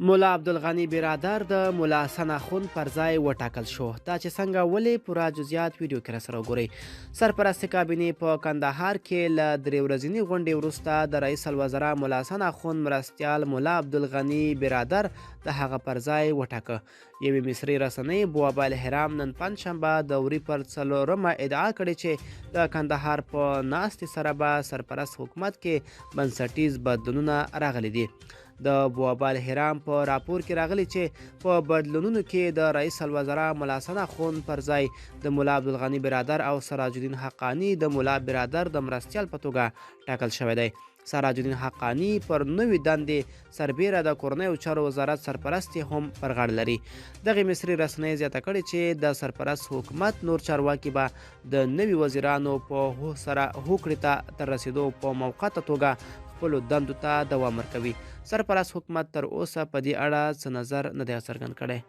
مولا عبدالغني برادر د مولا حسن اخوند پر ځای وټاکل شو. دا چې څنګه ولې پوره جزئیات ویډیو کې راسره وګورئ. سرپرست کابینې په کندهار کې له 3 ورځنۍ غونډې وروسته د رئیس الوزرا مولا حسن اخوند مرستیال مولا عبدالغني برادر د هغه پر ځای وټاکه. یوې مصري رسنۍ بوابا الهرام نن پنجشنبه د وري پر 4مه ادعا کړې چې د کندهار په ناستې سره به سرپرست حکومت کې بنسټیز بدلونونه راغلي دي. د بوابا الهرام په راپور کې راغلی چې په بدلونونو کې د رئیس الوزرا مولا حسن اخوند پر ځای د مولا عبدالغني برادر او سراج الدین حقانی د مولا برادر د مرستیال په توګه ټاکل شوی دی. سراج الدین حقانی پر نوې دندې سربیره د کورنیو چارو وزارت سرپرست هم پر غاړه لري. دغه مصري رسنۍ زیاته کړې چې د سرپرست حکومت نور چارواکي به د نوي وزیرانو په سره هوکړې ته تر رسیدو په موقته توګه خپلو دندو ته دوام ورکوي. سرپرست حکومت تر اوسه په دې اړه څه نظر نه دی څرګند کړی.